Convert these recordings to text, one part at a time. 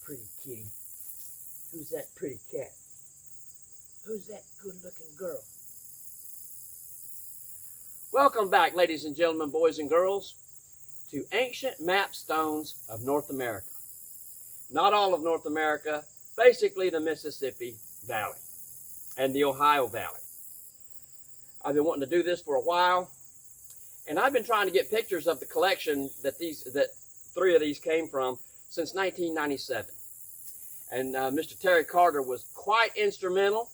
pretty kitty? Who's that pretty cat? Who's that good-looking girl? Welcome back, ladies and gentlemen, boys and girls, to ancient mapstones of North America. Not all of North America, basically the Mississippi Valley and the Ohio Valley. I've been wanting to do this for a while, and I've been trying to get pictures of the collection that three of these came from since 1997. And Mr. Terry Carter was quite instrumental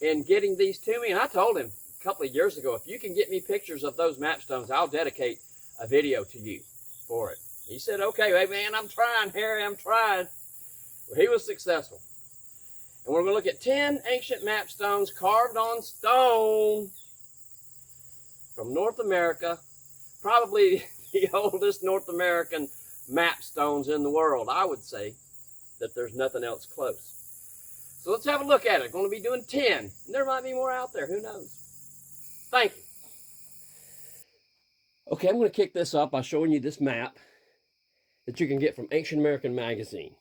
in getting these to me, and I told him a couple of years ago, if you can get me pictures of those mapstones, I'll dedicate a video to you for it. He said, okay, hey man, I'm trying, Harry, I'm trying. Well, he was successful. And we're going to look at 10 ancient mapstones carved on stone from North America, probably the oldest North American mapstones in the world. I would say that there's nothing else close. So let's have a look at it. Going to be doing 10. There might be more out there. Who knows? Thank you. Okay, I'm going to kick this up by showing you this map that you can get from Ancient American Magazine.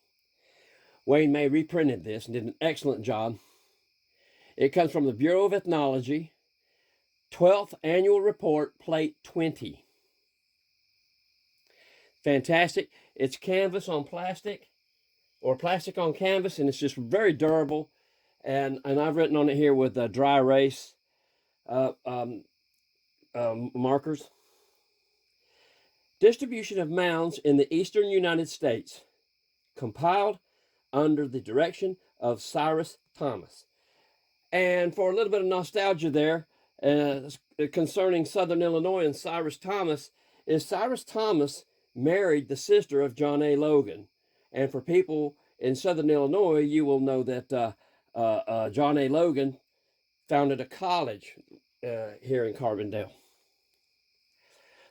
Wayne May reprinted this and did an excellent job. It comes from the Bureau of Ethnology, 12th Annual Report, Plate 20. Fantastic. It's canvas on plastic, or plastic on canvas, and it's just very durable. And I've written on it here with dry erase markers. Distribution of mounds in the eastern United States, compiled under the direction of Cyrus Thomas. And for a little bit of nostalgia there, concerning Southern Illinois and Cyrus Thomas, is Cyrus Thomas married the sister of John A. Logan. And for people in Southern Illinois, you will know that John A. Logan founded a college here in Carbondale.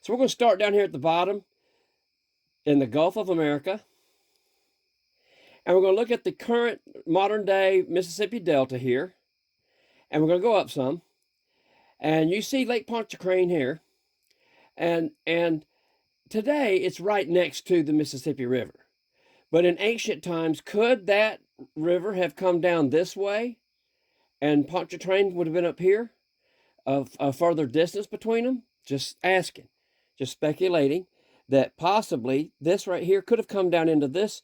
So we're going to start down here at the bottom in the Gulf of America. And we're going to look at the current modern day Mississippi Delta here. And we're going to go up some. And you see Lake Pontchartrain here. And today it's right next to the Mississippi River. But in ancient times, could that river have come down this way and Pontchartrain would have been up here? A further distance between them? Just asking, just speculating that possibly this right here could have come down into this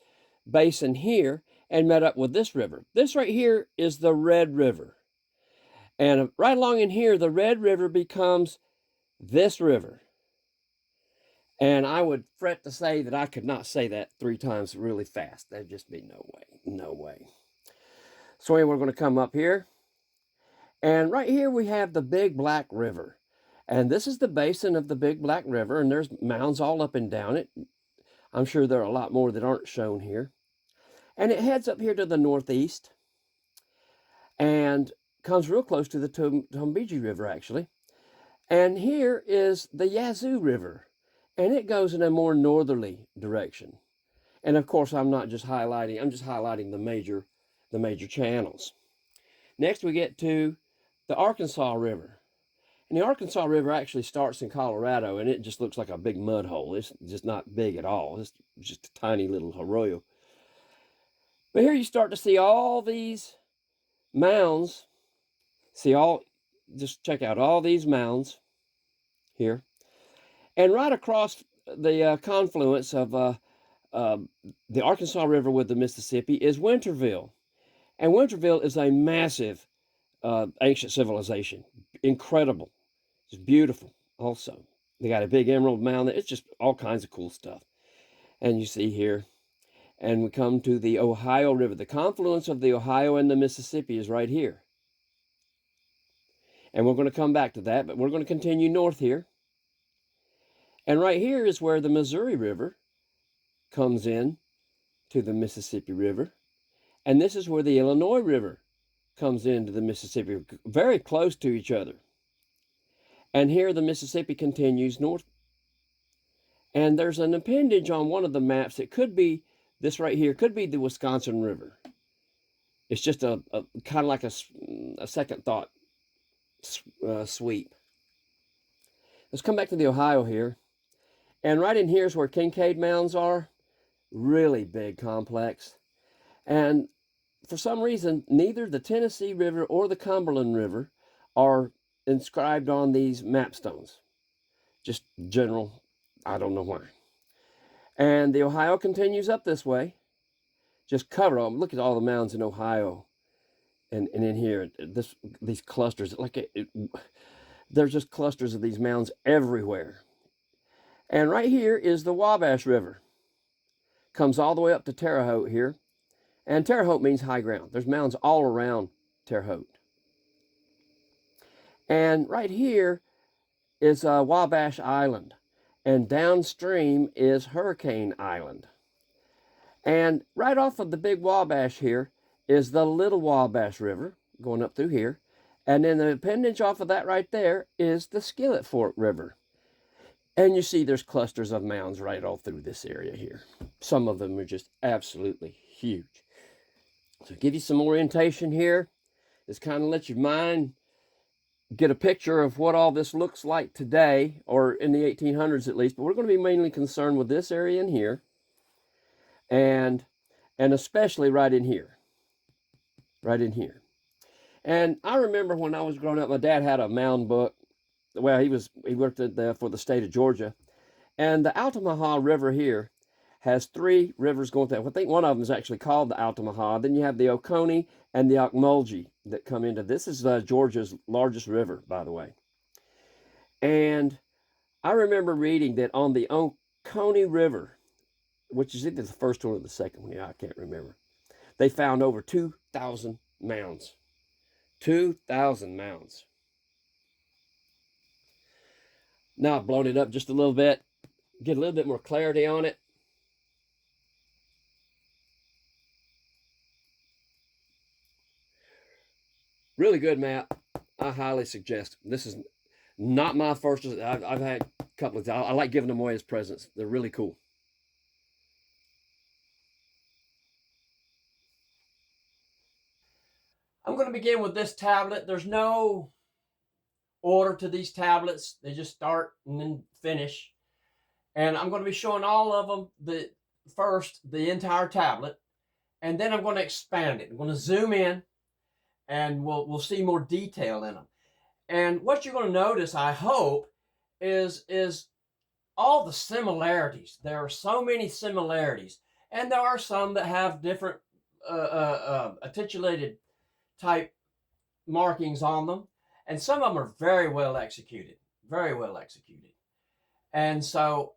basin here and met up with this river. This right here is the Red River. And right along in here, the Red River becomes this river. And I would fret to say that I could not say that 3 times really fast. There'd just be no way, no way. So anyway, we're going to come up here. And right here we have the Big Black River. And this is the basin of the Big Black River, and there's mounds all up and down it. I'm sure there are a lot more that aren't shown here. And it heads up here to the northeast and comes real close to the Tombeji River, actually. And here is the Yazoo River, and it goes in a more northerly direction. And of course, I'm just highlighting the major channels. Next, we get to the Arkansas River. And the Arkansas River actually starts in Colorado, and it just looks like a big mud hole. It's just not big at all. It's just a tiny little arroyo. But here you start to see all these mounds. Just check out all these mounds here. And right across the confluence of the Arkansas River with the Mississippi is Winterville. And Winterville is a massive ancient civilization. Incredible. It's beautiful also. They got a big emerald mound. It's just all kinds of cool stuff. And you see here, and we come to the Ohio River. The confluence of the Ohio and the Mississippi is right here. And we're going to come back to that, but we're going to continue north here. And right here is where the Missouri River comes in to the Mississippi River. And this is where the Illinois River comes into the Mississippi, very close to each other. And here the Mississippi continues north. And there's an appendage on one of the maps. It could be this right here, could be the Wisconsin River. It's just a kind of like a second thought sweep. Let's come back to the Ohio here. And right in here is where Kincaid Mounds are. Really big complex. And for some reason, neither the Tennessee River or the Cumberland River are inscribed on these mapstones. Just general, I don't know why. And the Ohio continues up this way. Just cover them. Look at all the mounds in Ohio, and in here, these clusters. There's just clusters of these mounds everywhere. And right here is the Wabash River. Comes all the way up to Terre Haute here. And Terre Haute means high ground. There's mounds all around Terre Haute. And right here is Wabash Island. And downstream is Hurricane Island. And right off of the big Wabash here is the Little Wabash River going up through here. And then the appendage off of that right there is the Skillet Fork River. And you see there's clusters of mounds right all through this area here. Some of them are just absolutely huge. So give you some orientation here. This kind of lets your mind get a picture of what all this looks like today, or in the 1800s at least. But we're going to be mainly concerned with this area in here. And especially right in here. Right in here. And I remember when I was growing up, my dad had a mound book. Well, he worked for the state of Georgia. And the Altamaha River here has 3 rivers going through. I think one of them is actually called the Altamaha. Then you have the Oconee and the Ocmulgee that come into this. Is Georgia's largest river, by the way. And I remember reading that on the Oconee River, which is either the first one or the second one, I can't remember, they found over 2,000 mounds. 2,000 mounds. Now I've blown it up just a little bit, get a little bit more clarity on it. Really good map. I highly suggest. This is not my first. I've had a couple of. I like giving them away as presents. They're really cool. I'm going to begin with this tablet. There's no order to these tablets. They just start and then finish. And I'm going to be showing all of them the entire tablet, and then I'm going to expand it. I'm going to zoom in, and we'll see more detail in them. And what you're going to notice, I hope, is all the similarities. There are so many similarities, and there are some that have different articulated type markings on them, and some of them are very well executed, very well executed. And so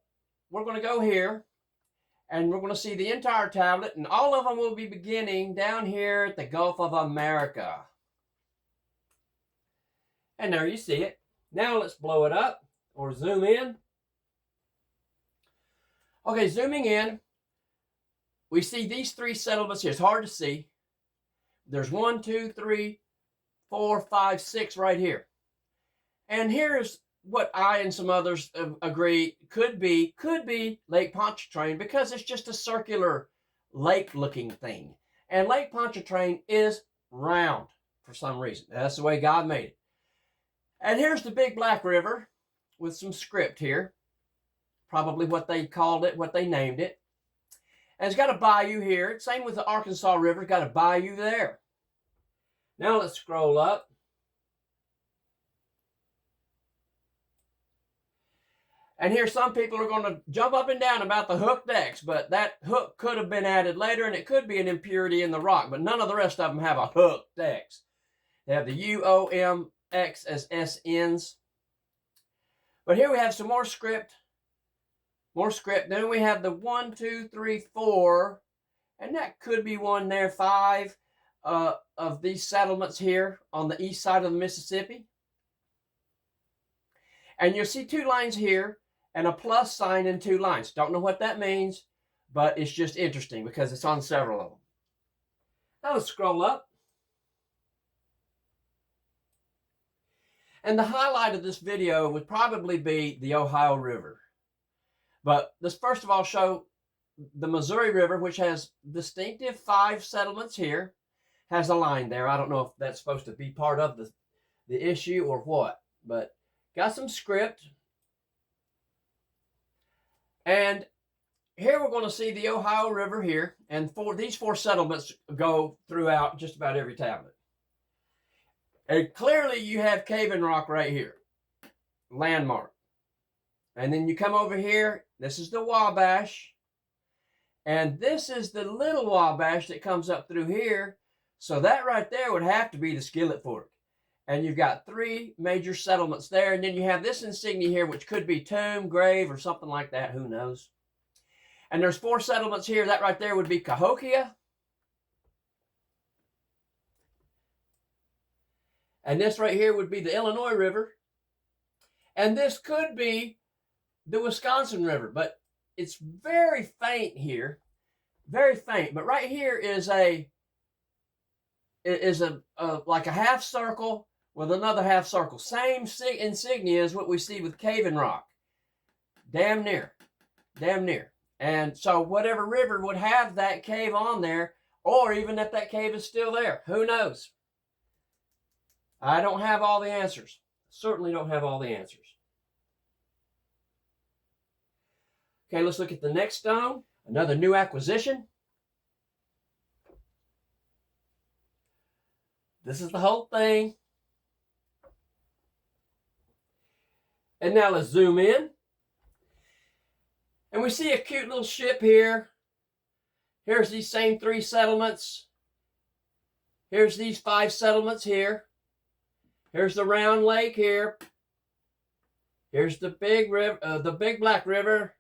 we're going to go here, and we're going to see the entire tablet, and all of them will be beginning down here at the Gulf of America. And there you see it. Now let's blow it up or zoom in. Okay, zooming in, we see these 3 settlements here. It's hard to see. There's 1, 2, 3, 4, 5, 6 right here. And here's what I and some others agree could be Lake Pontchartrain, because it's just a circular lake-looking thing. And Lake Pontchartrain is round for some reason. That's the way God made it. And here's the Big Black River with some script here. Probably what they called it, what they named it. And it's got a bayou here. Same with the Arkansas River. It's got a bayou there. Now let's scroll up. And here some people are going to jump up and down about the hooked X, but that hook could have been added later, and it could be an impurity in the rock, but none of the rest of them have a hooked X. They have the UOMX as SNs. But here we have some more script. More script. Then we have the 1, 2, 3, 4, and that could be 1 there, 5 of these settlements here on the east side of the Mississippi. And you'll see 2 lines here and a plus sign in 2 lines. Don't know what that means, but it's just interesting because it's on several of them. Now let's scroll up. And the highlight of this video would probably be the Ohio River. But let's first of all show the Missouri River, which has distinctive 5 settlements here. Has a line there. I don't know if that's supposed to be part of the issue or what, but got some script. And here we're going to see the Ohio River here, and these four settlements go throughout just about every tablet. And clearly you have cave-in rock right here, landmark. And then you come over here, this is the Wabash, and this is the little Wabash that comes up through here. So that right there would have to be the Skillet Fork. And you've got three major settlements there, and then you have this insignia here, which could be tomb, grave, or something like that, who knows. And there's four settlements here. That right there would be Cahokia. And this right here would be the Illinois River. And this could be the Wisconsin River, but it's very faint here. Very faint. But right here is like a half circle with another half circle. Same insignia as what we see with cave-in rock. Damn near. Damn near. And so whatever river would have that cave on there, or even if that cave is still there, who knows? I don't have all the answers. Certainly don't have all the answers. Okay, let's look at the next stone. Another new acquisition. This is the whole thing. And now let's zoom in. And we see a cute little ship here. Here's these same three settlements. Here's these five settlements here. Here's the round lake here. Here's the big river, the Big Black River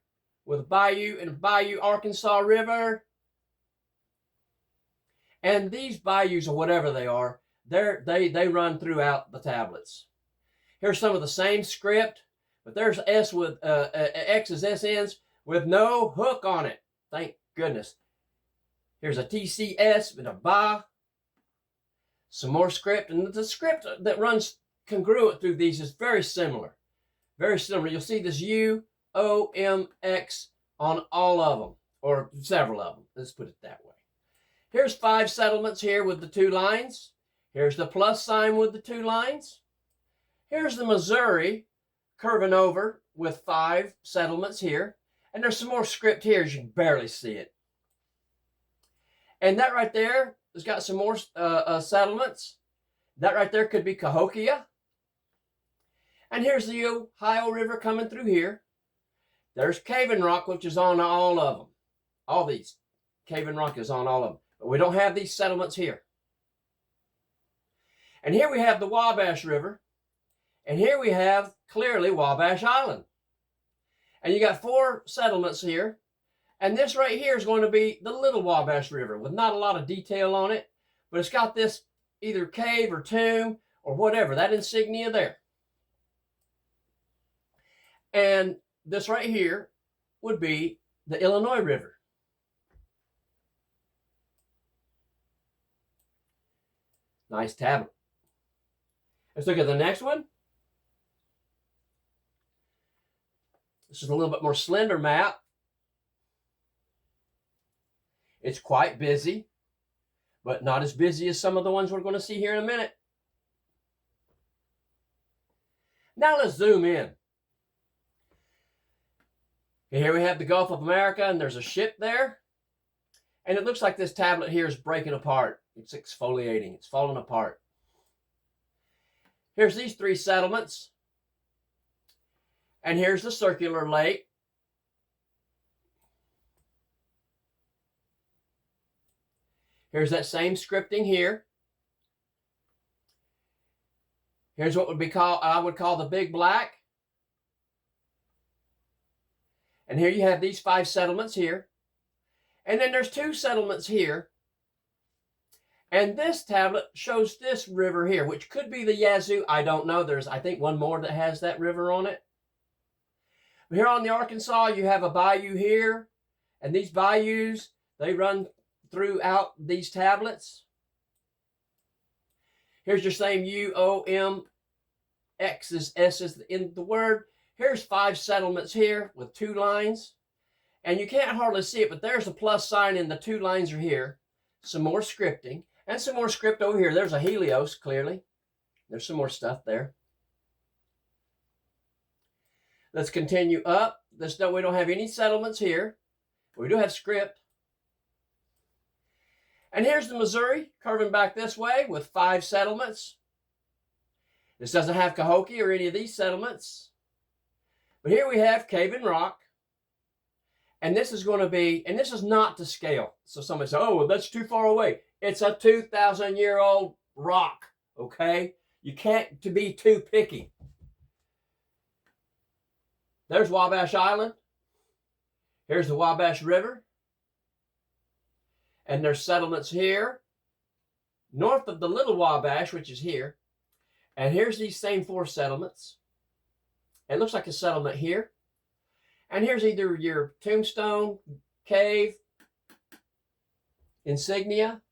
with a bayou and a Bayou Arkansas River. And these bayous, or whatever they are, they run throughout the tablets. Here's some of the same script, but there's S with X's, SNs with no hook on it. Thank goodness. Here's a TCS with a ba. Some more script, and the script that runs congruent through these is very similar. Very similar. You'll see this UOMX on all of them, or several of them. Let's put it that way. Here's five settlements here with the two lines. Here's the plus sign with the two lines. Here's the Missouri curving over with five settlements here. And there's some more script here, as you can barely see it. And that right there has got some more settlements. That right there could be Cahokia. And here's the Ohio River coming through here. There's cave-in rock, which is on all of them. All these. Cave-in rock is on all of them. But we don't have these settlements here. And here we have the Wabash River. And here we have, clearly, Wabash Island. And you got four settlements here. And this right here is going to be the Little Wabash River with not a lot of detail on it. But it's got this either cave or tomb or whatever. That insignia there. And this right here would be the Illinois River. Nice tablet. Let's look at the next one. This is a little bit more slender map. It's quite busy, but not as busy as some of the ones we're going to see here in a minute. Now let's zoom in. Here we have the Gulf of America, and there's a ship there. And it looks like this tablet here is breaking apart. It's exfoliating. It's falling apart. Here's these three settlements. And here's the circular lake. Here's that same scripting here. Here's what I would call the Big Black. And here you have these five settlements here. And then there's two settlements here. And this tablet shows this river here, which could be the Yazoo. I don't know. There's, I think, one more that has that river on it. But here on the Arkansas, you have a bayou here. And these bayous, they run throughout these tablets. Here's your same U-O-M, X is S is in the word. Here's five settlements here with two lines. And you can't hardly see it, but there's a plus sign and the two lines are here. Some more scripting. And some more script over here. There's a Helios, clearly. There's some more stuff there. Let's continue up. We don't have any settlements here. We do have script. And here's the Missouri, curving back this way with 5 settlements. This doesn't have Cahokia or any of these settlements. But here we have Cave and Rock. And this is going to be, and this is not to scale. So somebody says, oh, well, that's too far away. It's a 2,000-year-old rock, okay? You can't be too picky. There's Wabash Island. Here's the Wabash River. And there's settlements here, north of the Little Wabash, which is here. And here's these same 4 settlements. It looks like a settlement here. And here's either your Tombstone, Cave, Insignia.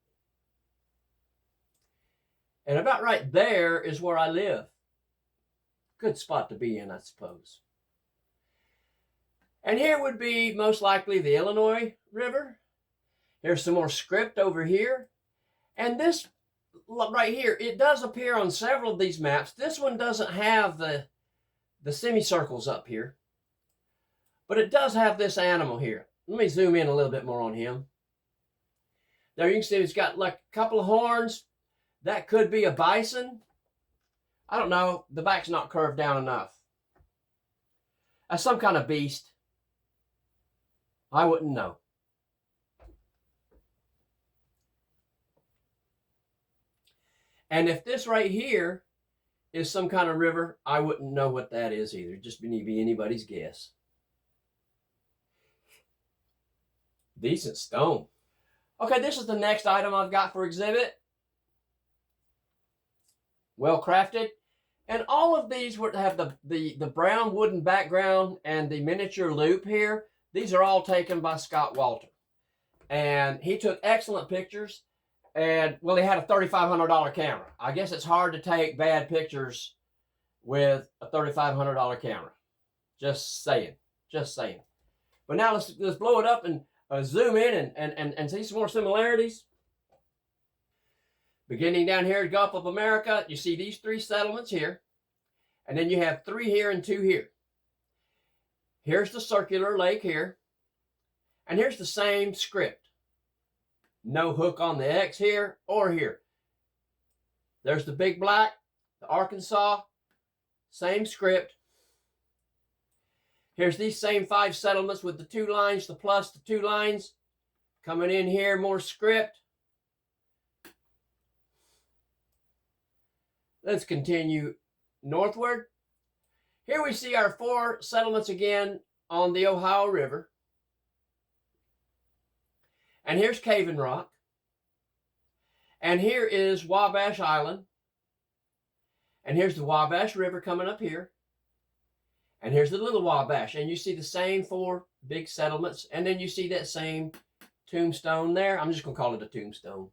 And about right there is where I live. Good spot to be in, I suppose. And here would be most likely the Illinois River. Here's some more script over here. And this right here, it does appear on several of these maps. This one doesn't have the semicircles up here. But it does have this animal here. Let me zoom in a little bit more on him. There you can see it's got like a couple of horns. That could be a bison. I don't know. The back's not curved down enough. That's some kind of beast. I wouldn't know. And if this right here is some kind of river, I wouldn't know what that is either. Just be anybody's guess. Decent stone. Okay, this is the next item I've got for exhibit. Well crafted. And all of these would have the brown wooden background and the miniature loop here. These are all taken by Scott Walter. And he took excellent pictures. And, well, he had a $3,500 camera. I guess it's hard to take bad pictures with a $3,500 camera. Just saying. Just saying. But now let's blow it up and zoom in and see some more similarities. Beginning down here at Gulf of America, you see these 3 settlements here. And then you have 3 here and 2 here. Here's the circular lake here. And here's the same script. No hook on the X here or here. There's the Big Black, the Arkansas, same script. Here's these same 5 settlements with the 2 lines, the plus, the 2 lines. Coming in here, more script. Let's continue northward. Here we see our 4 settlements again on the Ohio River. And here's Cave and Rock. And here is Wabash Island. And here's the Wabash River coming up here. And here's the Little Wabash. And you see the same 4 big settlements. And then you see that same tombstone there. I'm just going to call it a tombstone.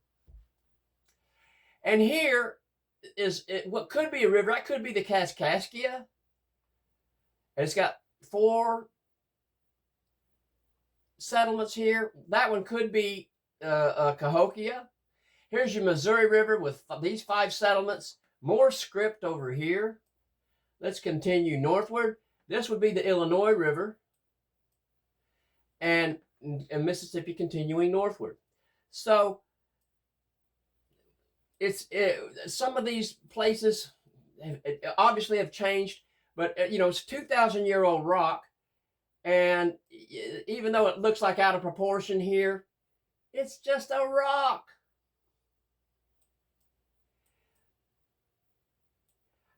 And here is what could be a river. That could be the Kaskaskia. And it's got 4 settlements here. That one could be Cahokia. Here's your Missouri River with these 5 settlements. More script over here. Let's continue northward. This would be the Illinois River. And Mississippi continuing northward. So some of these places obviously have changed, but it's a 2,000-year-old rock. And even though it looks like out of proportion here, it's just a rock.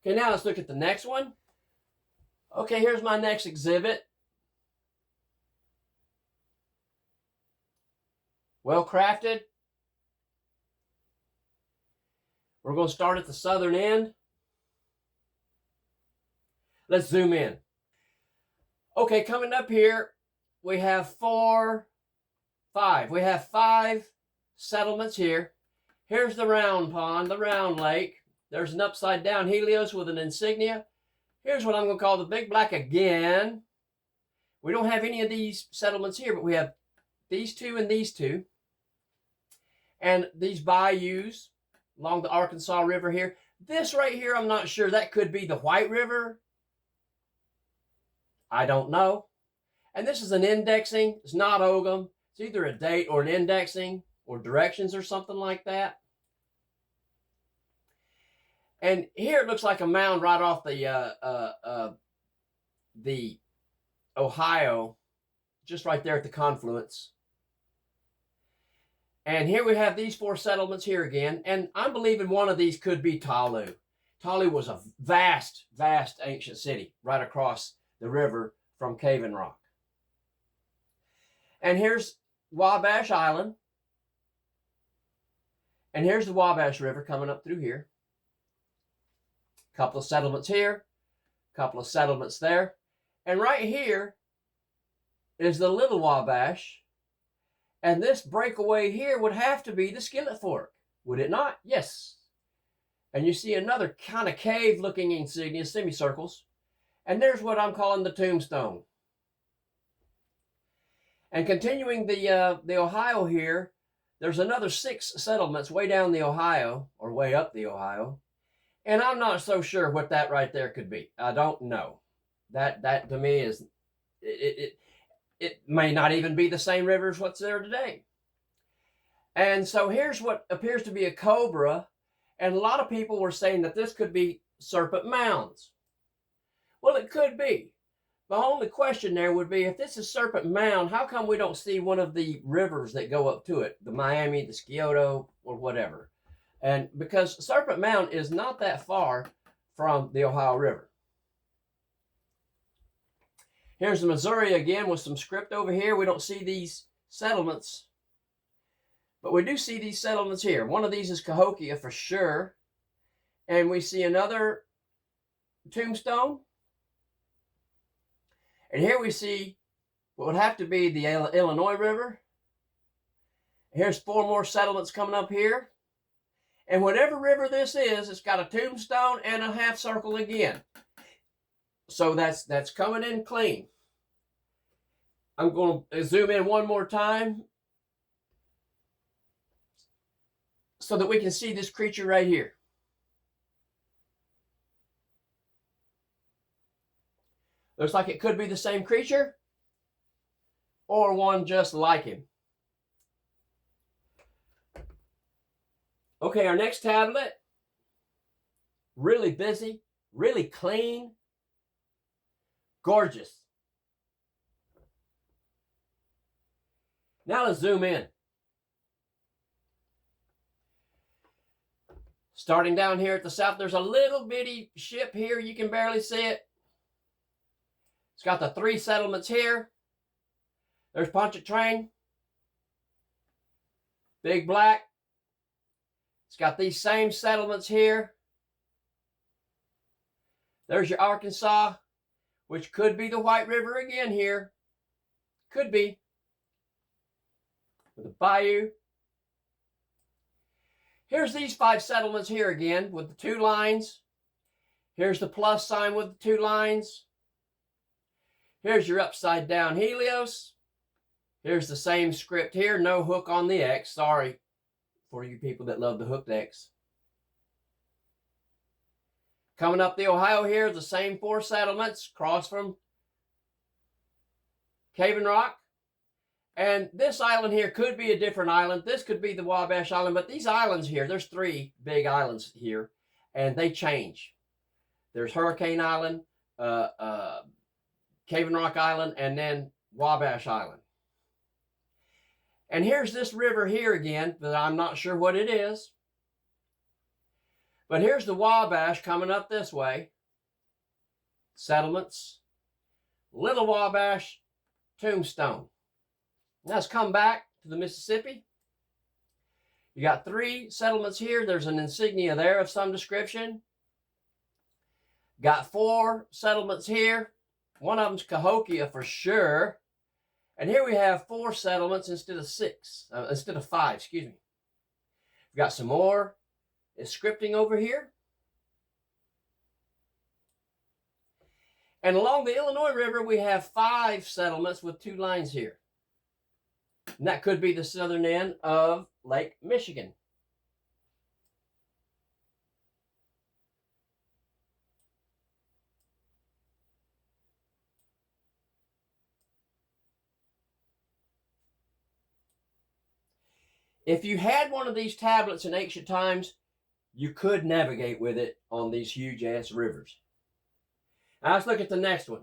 Okay, now let's look at the next one. Okay, here's my next exhibit. Well crafted. We're going to start at the southern end. Let's zoom in. Okay, coming up here, we have 5. We have 5 settlements here. Here's the round pond, the round lake. There's an upside down Helios with an insignia. Here's what I'm going to call the Big Black again. We don't have any of these settlements here, but we have these 2 and these 2. And these bayous along the Arkansas River here. This right here, I'm not sure. That could be the White River. I don't know. And this is an indexing. It's not Ogham. It's either a date or an indexing or directions or something like that. And here it looks like a mound right off the Ohio, just right there at the confluence. And here we have these 4 settlements here again. And I'm believing one of these could be Talu. Talu was a vast, vast ancient city right across the river from Cave and Rock. And here's Wabash Island. And here's the Wabash River coming up through here. A couple of settlements here, a couple of settlements there. And right here is the Little Wabash. And this breakaway here would have to be the Skillet Fork, would it not? Yes. And you see another kind of cave-looking insignia, semicircles. And there's what I'm calling the tombstone. And continuing the Ohio here, there's another 6 settlements way down the Ohio, or way up the Ohio. And I'm not so sure what that right there could be. I don't know. That to me is, it may not even be the same river as what's there today. And so here's what appears to be a cobra. And a lot of people were saying that this could be serpent mounds. Well, it could be. The only question there would be, if this is Serpent Mound, how come we don't see one of the rivers that go up to it? The Miami, the Scioto, or whatever. And because Serpent Mound is not that far from the Ohio River. Here's the Missouri again with some script over here. We don't see these settlements, but we do see these settlements here. One of these is Cahokia for sure. And we see another tombstone. And here we see what would have to be the Illinois River. Here's 4 more settlements coming up here. And whatever river this is, it's got a tombstone and a half circle again. So that's coming in clean. I'm going to zoom in one more time so that we can see this creature right here. Looks like it could be the same creature or one just like him. Okay, our next tablet, really busy, really clean, gorgeous. Now let's zoom in. Starting down here at the south, there's a little bitty ship here. You can barely see it. It's got the 3 settlements here. There's Pontchartrain. Big Black. It's got these same settlements here. There's your Arkansas, which could be the White River again here. Could be. With the bayou. Here's these 5 settlements here again with the 2 lines. Here's the plus sign with the 2 lines. Here's your upside down Helios. Here's the same script here. No hook on the X. Sorry for you people that love the hooked X. Coming up the Ohio here, the same 4 settlements. Cross from Cave and Rock. And this island here could be a different island. This could be the Wabash Island. But these islands here, there's 3 big islands here. And they change. There's Hurricane Island, Cave and Rock Island, and then Wabash Island. And here's this river here again, but I'm not sure what it is. But here's the Wabash coming up this way. Settlements. Little Wabash, Tombstone. Now let's come back to the Mississippi. You got 3 settlements here. There's an insignia there of some description. Got 4 settlements here. One of them's Cahokia for sure. And here we have 4 settlements instead of 5, excuse me. We've got some more scripting over here. And along the Illinois River, we have 5 settlements with 2 lines here. And that could be the southern end of Lake Michigan. If you had one of these tablets in ancient times, you could navigate with it on these huge ass rivers. Now let's look at the next one.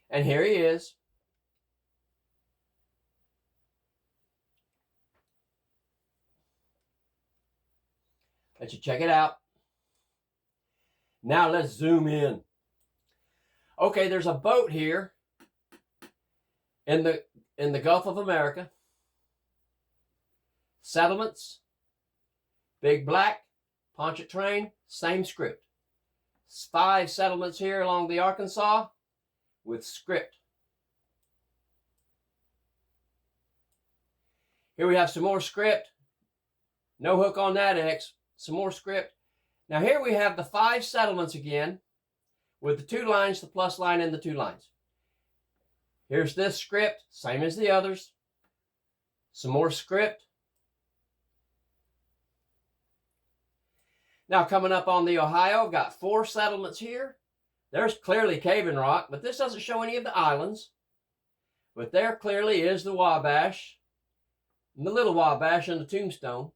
And here he is. Let you check it out. Now let's zoom in. Okay, there's a boat here in the Gulf of America. Settlements, Big Black, Pontchartrain, same script. 5 settlements here along the Arkansas with script. Here we have some more script. No hook on that X. Some more script. Now here we have the 5 settlements again with the 2 lines, the plus line, and the 2 lines. Here's this script, same as the others. Some more script. Now coming up on the Ohio, I've got 4 settlements here. There's clearly cave-in rock, but this doesn't show any of the islands. But there clearly is the Wabash, and the Little Wabash and the Tombstone.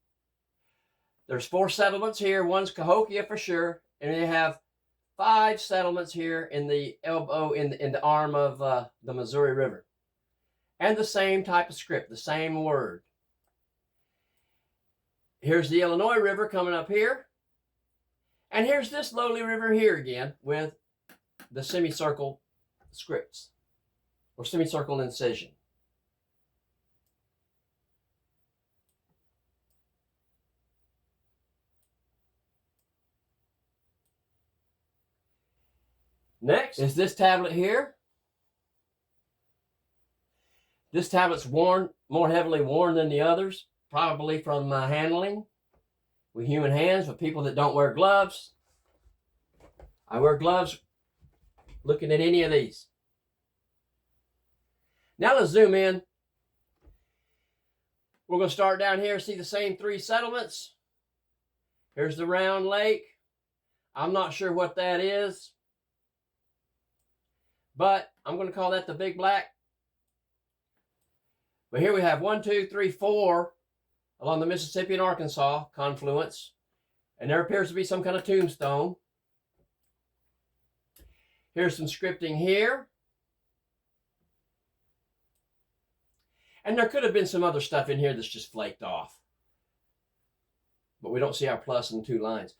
There's 4 settlements here. One's Cahokia for sure, and you have 5 settlements here in the elbow, in the arm of the Missouri River. And the same type of script, the same word. Here's the Illinois River coming up here. And here's this lowly river here again with the semicircle scripts, or semicircle incision. Next is this tablet here. This tablet's worn, more heavily worn than the others, probably from handling with human hands, with people that don't wear gloves. I wear gloves looking at any of these. Now let's zoom in. We're going to start down here, see the same 3 settlements. Here's the round lake. I'm not sure what that is, but I'm going to call that the Big Black. But here we have 1, 2, 3, 4 along the Mississippi and Arkansas confluence. And there appears to be some kind of tombstone. Here's some scripting here. And there could have been some other stuff in here that's just flaked off. But we don't see our plus and 2 lines.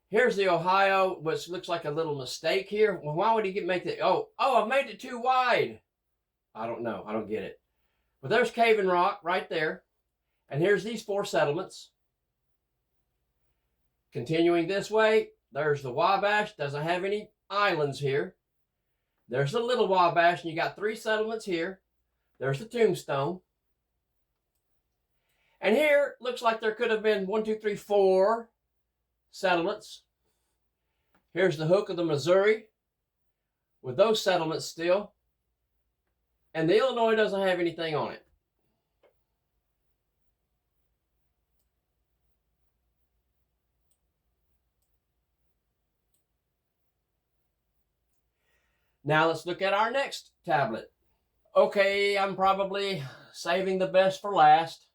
Here's the Ohio, which looks like a little mistake here. Well, why would he make that? Oh, I've made it too wide. I don't know. I don't get it. But there's cave-in rock right there. And here's these 4 settlements. Continuing this way, there's the Wabash. Doesn't have any islands here. There's the Little Wabash, and you got 3 settlements here. There's the Tombstone. And here, looks like there could have been 1, 2, 3, 4 settlements. Here's the hook of the Missouri with those settlements still. And the Illinois doesn't have anything on it. Now let's look at our next tablet. Okay, I'm probably saving the best for last,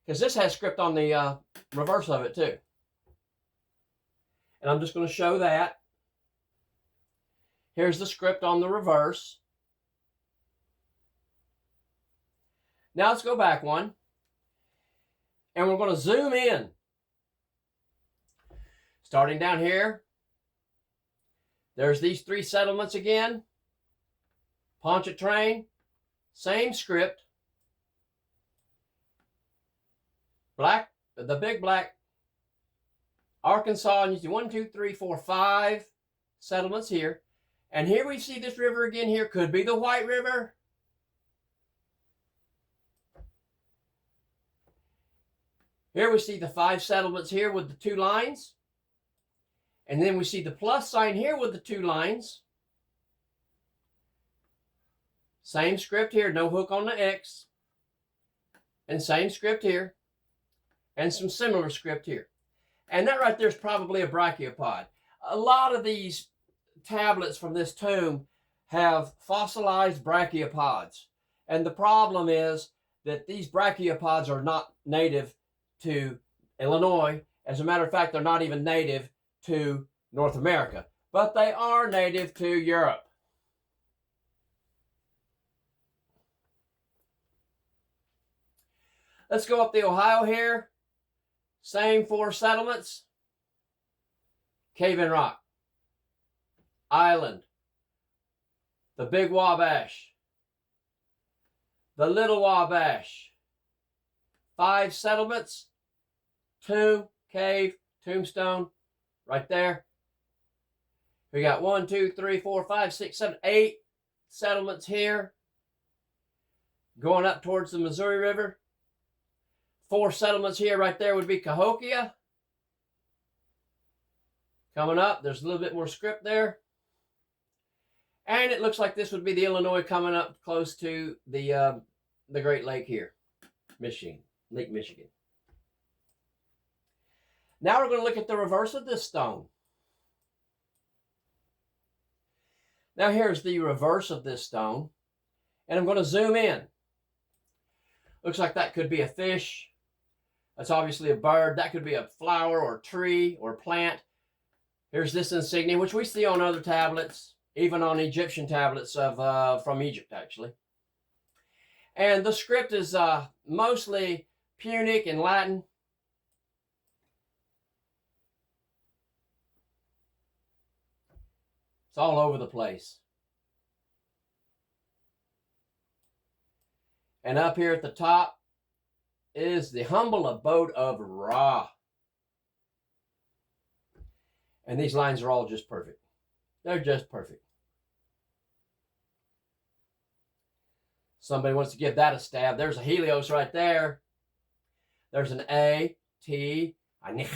because this has script on the reverse of it too. And I'm just going to show that. Here's the script on the reverse. Now let's go back one. And we're going to zoom in. Starting down here. There's these 3 settlements again. Pontchartrain, same script. Black, the Big Black, Arkansas, and you see 1, 2, 3, 4, 5 settlements here. And here we see this river again here. Could be the White River. Here we see the 5 settlements here with the 2 lines. And then we see the plus sign here with the 2 lines. Same script here, no hook on the X. And same script here. And some similar script here. And that right there is probably a brachiopod. A lot of these tablets from this tomb have fossilized brachiopods. And the problem is that these brachiopods are not native to Illinois. As a matter of fact, they're not even native to North America, but they are native to Europe. Let's go up the Ohio here. Same 4 settlements. Cave-in Rock, Island, the Big Wabash, the Little Wabash. 5 settlements, Tomb, Cave, Tombstone, right there. We got 1, 2, 3, 4, 5, 6, 7, 8 settlements here. Going up towards the Missouri River. 4 settlements here, right there would be Cahokia. Coming up, there's a little bit more script there. And it looks like this would be the Illinois coming up close to the Great Lake here, Michigan, Lake Michigan. Now we're going to look at the reverse of this stone. Now here's the reverse of this stone. And I'm going to zoom in. Looks like that could be a fish. That's obviously a bird. That could be a flower or tree or plant. Here's this insignia, which we see on other tablets, even on Egyptian tablets of from Egypt, actually. And the script is mostly Punic and Latin. It's all over the place. And up here at the top is the humble abode of Ra. And these lines are all just perfect. They're just perfect. Somebody wants to give that a stab. There's a Helios right there. There's an A, T, Anich.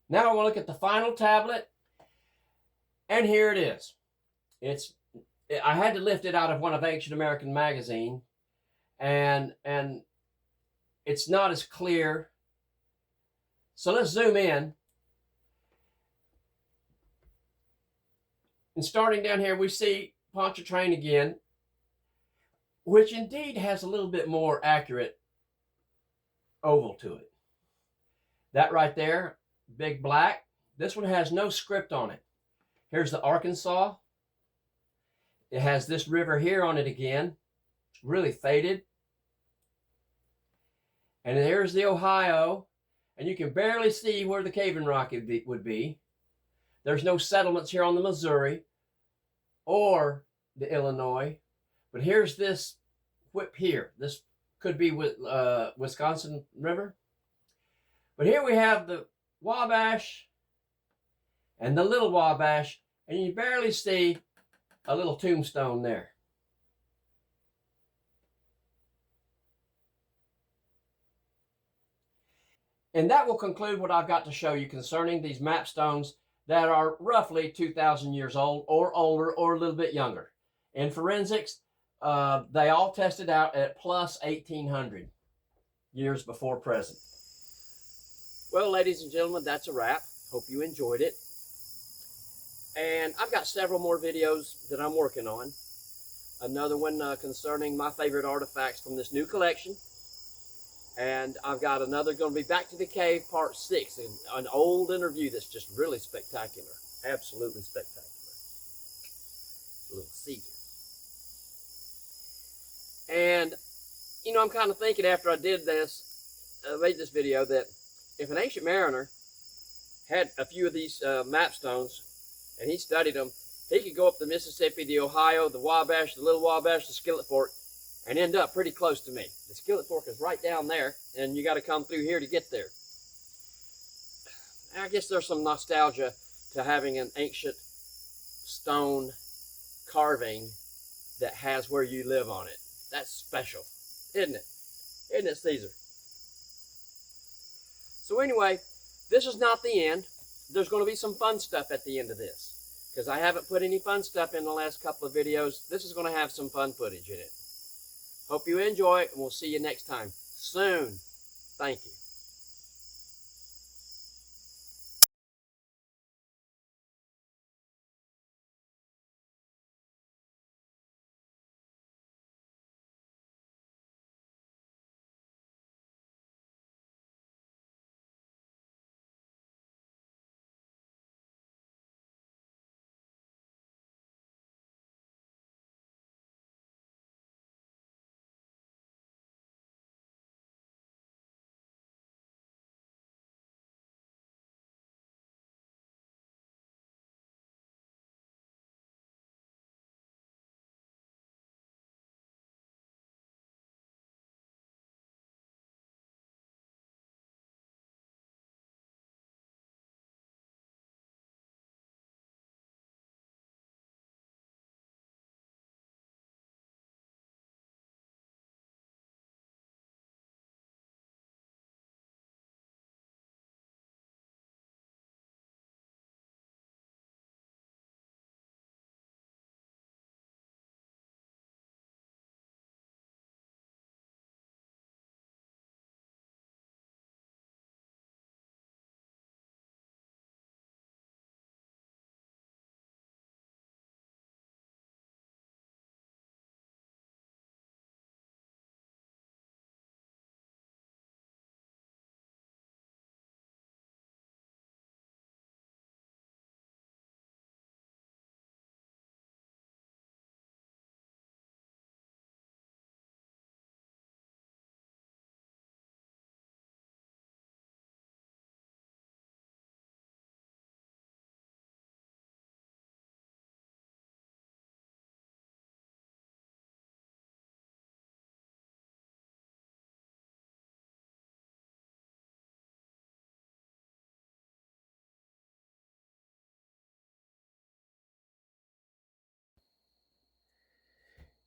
Now I want to look at the final tablet. And here it is. I had to lift it out of one of Ancient American magazine. And it's not as clear. So let's zoom in. And starting down here, we see Pontchartrain again, which indeed has a little bit more accurate oval to it. That right there, big black. This one has no script on it. Here's the Arkansas. It has this river here on it again. It's really faded. And there's the Ohio. And you can barely see where the Cave-in Rock would be. There's no settlements here on the Missouri or the Illinois. But here's this whip here. This could be with Wisconsin River. But here we have the Wabash and the Little Wabash. And you barely see a little tombstone there. And that will conclude what I've got to show you concerning these map stones that are roughly 2,000 years old or older or a little bit younger. In forensics, they all tested out at plus 1,800 years before present. Well, ladies and gentlemen, that's a wrap. Hope you enjoyed it. And I've got several more videos that I'm working on. Another one concerning my favorite artifacts from this new collection. And I've got another going to be Back to the Cave Part 6, an old interview that's just really spectacular. Absolutely spectacular. A little Caesar. And, you know, I'm kind of thinking after I did this, made this video, that if an ancient mariner had a few of these map stones and he studied them, he could go up the Mississippi, the Ohio, the Wabash, the Little Wabash, the Skillet Fork, and end up pretty close to me. The Skillet Fork is right down there, and you got to come through here to get there. I guess there's some nostalgia to having an ancient stone carving that has where you live on it. That's special, isn't it? Isn't it, Caesar? So anyway, this is not the end. There's going to be some fun stuff at the end of this, because I haven't put any fun stuff in the last couple of videos. This is going to have some fun footage in it. Hope you enjoy it, and we'll see you next time soon. Thank you.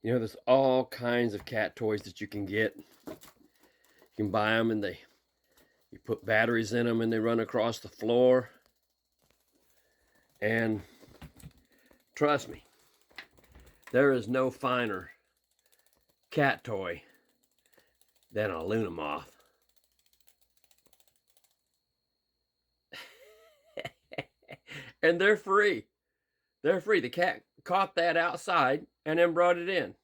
You know, there's all kinds of cat toys that you can get. You can buy them and you put batteries in them and they run across the floor. And trust me, there is no finer cat toy than a Luna moth. And they're free. They're free. The cat caught that outside and then brought it in.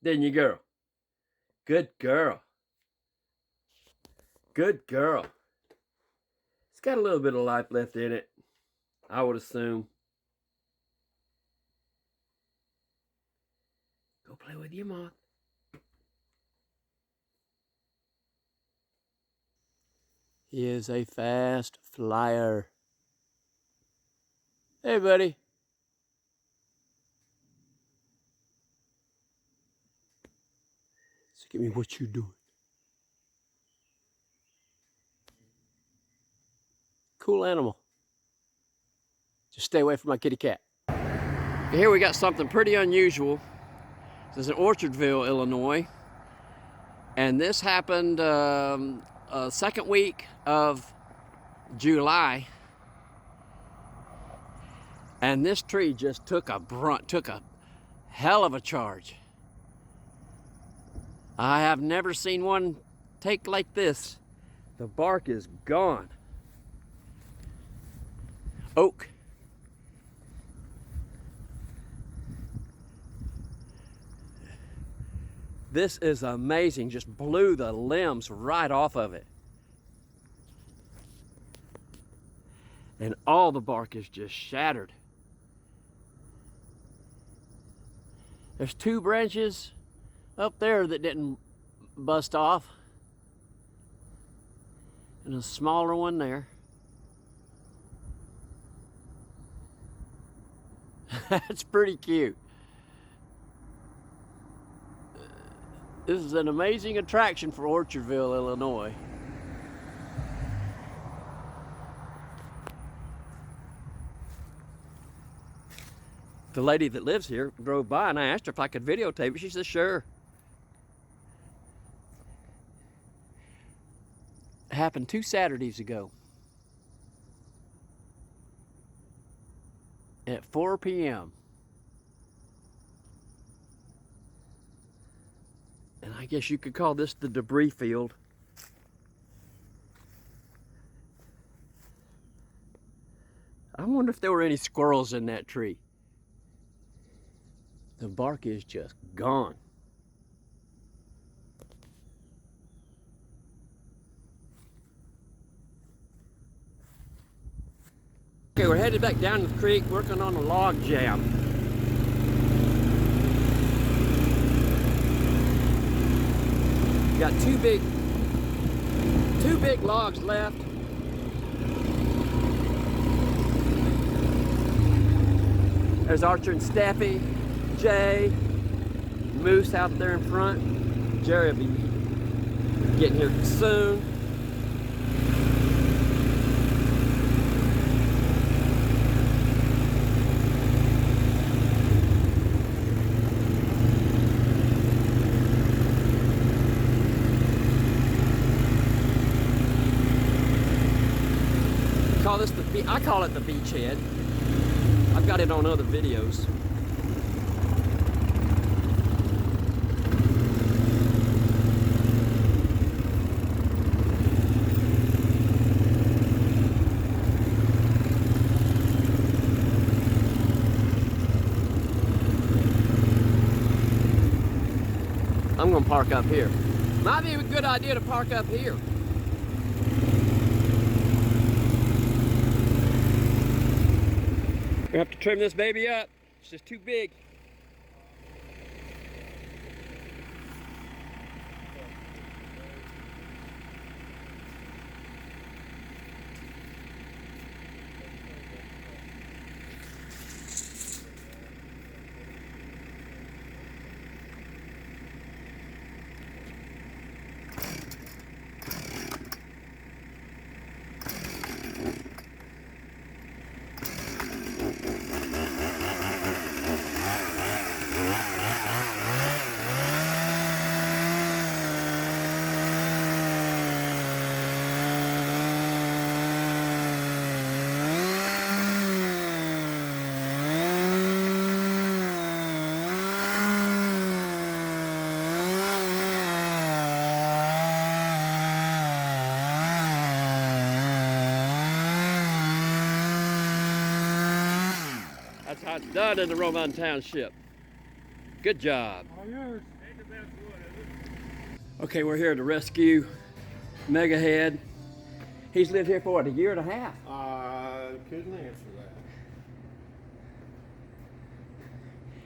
Didn't you, girl? Good girl. Good girl. It's got a little bit of life left in it, I would assume. Go play with your moth. He is a fast flyer. Hey, buddy. So give me what you doing. Cool animal. Just stay away from my kitty cat. Here we got something pretty unusual. This is in Orchardville, Illinois. And this happened second week of July. And this tree just took a hell of a charge. I have never seen one take like this. The bark is gone. Oak. This is amazing. Just blew the limbs right off of it. And all the bark is just shattered. There's two branches up there that didn't bust off. And a smaller one there. That's pretty cute. This is an amazing attraction for Orchardville, Illinois. The lady that lives here drove by and I asked her if I could videotape it. She said, sure. It happened 2 Saturdays ago. At 4 p.m. And I guess you could call this the debris field. I wonder if there were any squirrels in that tree. The bark is just gone. Okay, we're headed back down the creek working on a log jam. Got two big logs left. There's Archer and Steffi, Jay, Moose out there in front. Jerry will be getting here soon. I call it the beachhead. I've got it on other videos. I'm gonna park up here. Might be a good idea to park up here. We have to trim this baby up. It's just too big. That's how it's done in the Roman Township. Good job. All yours. Okay, we're here to rescue Megahead. He's lived here for what, a year and a half? I couldn't answer that.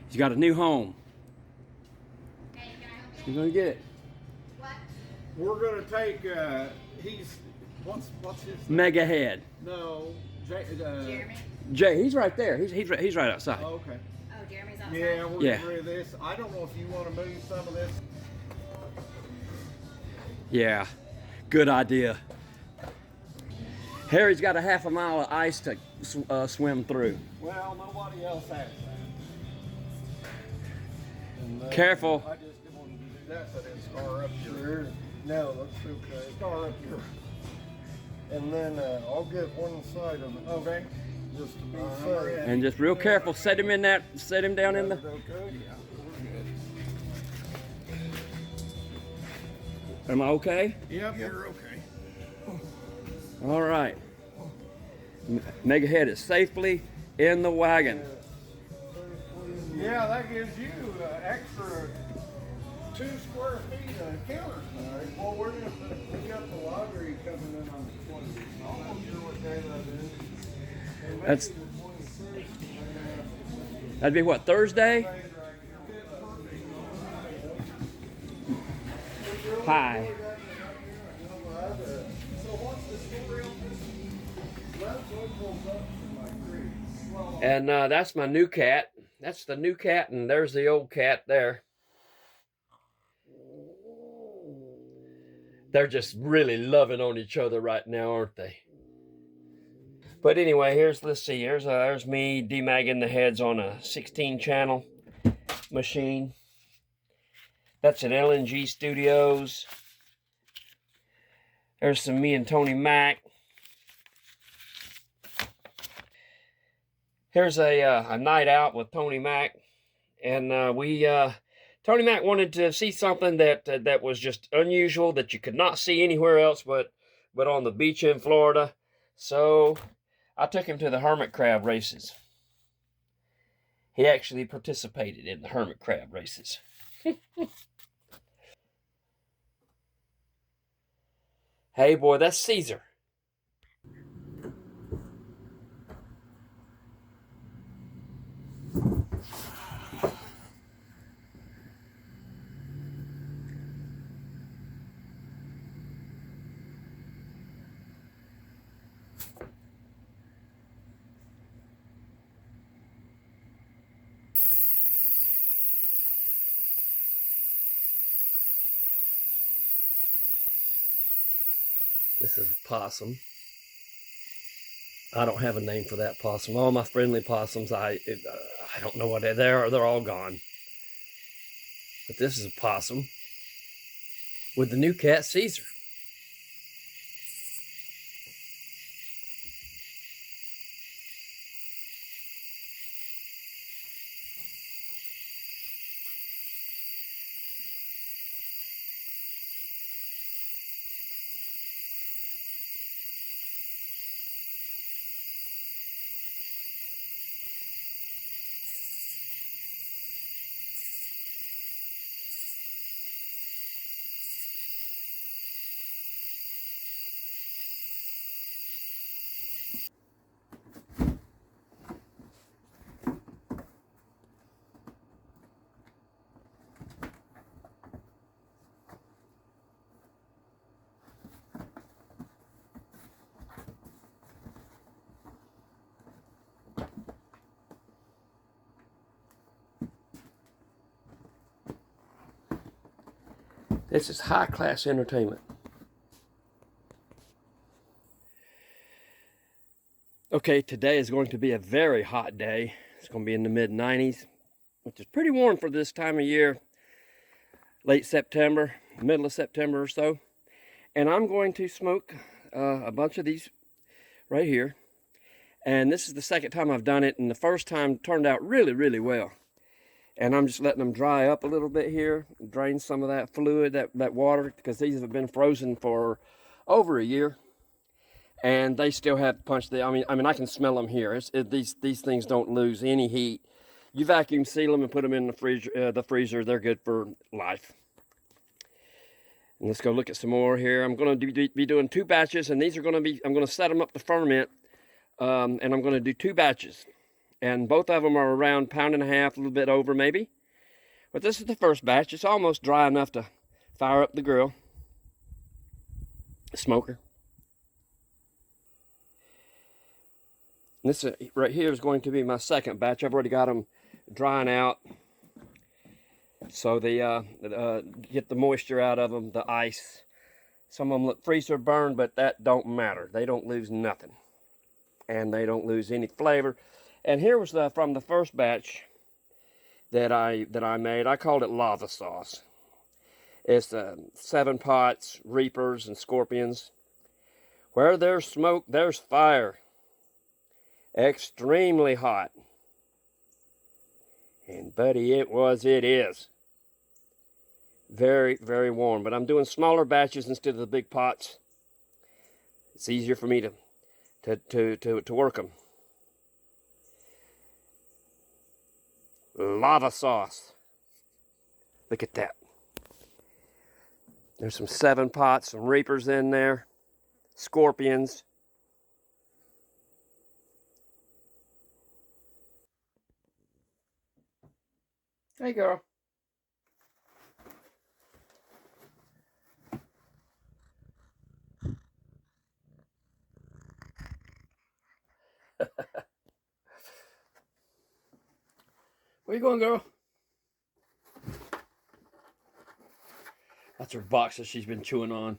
He's got a new home. Hey, can I help You're gonna get it. What? We're gonna take. He's what's his name? Megahead. No, Jeremy? Jay, he's right there. He's right outside. Oh, okay. Oh, Jeremy's outside? Yeah, we're Yeah. getting rid of this. I don't know if you want to move some of this. Yeah, good idea. Harry's got a half a mile of ice to swim through. Well, nobody else has that. And, Careful. I just didn't want to do that, so I didn't scar up your. No, that's okay. Scar up your. And then I'll get one side of it. Okay. Just to be safe. And just real careful. Set him down in the. Okay. Yeah, we're good. Am I okay? Yep, you're okay. All right. Megahead is safely in the wagon. Yeah, that gives you extra 2 square feet of counter. All right. Well, we got the lottery coming in on the 20th. I'm not sure what day that is. And maybe That's- the 26th. That'd be what, Thursday? Hi. And that's my new cat. That's the new cat, and there's the old cat there. They're just really loving on each other right now, aren't they? But anyway, let's see, there's me demagging the heads on a 16-channel machine. That's at LNG Studios. There's some me and Tony Mac. Here's a night out with Tony Mac, and Tony Mac wanted to see something that was just unusual, that you could not see anywhere else but on the beach in Florida. So I took him to the hermit crab races. He actually participated in the hermit crab races. Hey boy, that's Caesar. This is a possum. I don't have a name for that possum. All my friendly possums, I don't know what they are. They're all gone. But this is a possum with the new cat, Caesar. This is high-class entertainment. Okay, today is going to be a very hot day. It's going to be in the mid-90s, which is pretty warm for this time of year. Late September, middle of September or so. And I'm going to smoke a bunch of these right here. And this is the second time I've done it, and the first time turned out really, really well. And I'm just letting them dry up a little bit here, drain some of that fluid, that water, because these have been frozen for over a year. and they still have punch. I mean, I can smell them here. These things don't lose any heat. You vacuum seal them and put them in the freezer. They're good for life. And let's go look at some more here. I'm going to be doing 2 batches, and these are going to be. I'm going to set them up to ferment, and I'm going to do 2 batches, and both of them are around 1.5 pounds, a little bit over maybe. But this is the first batch. It's almost dry enough to fire up the grill, smoker. And this right here is going to be my second batch. I've already got them drying out, so they get the moisture out of them, the ice. Some of them look freezer burned, but that don't matter. They don't lose nothing, and they don't lose any flavor. And here was from the first batch that I made. I called it lava sauce. It's 7 pots, reapers, and scorpions. Where there's smoke, there's fire. Extremely hot. And buddy, it is. Very, very warm. But I'm doing smaller batches instead of the big pots. It's easier for me to work them. Lava sauce. Look at that. There's some 7 pots, some reapers in there, scorpions. Hey, girl. Where you going, girl? That's her box that she's been chewing on.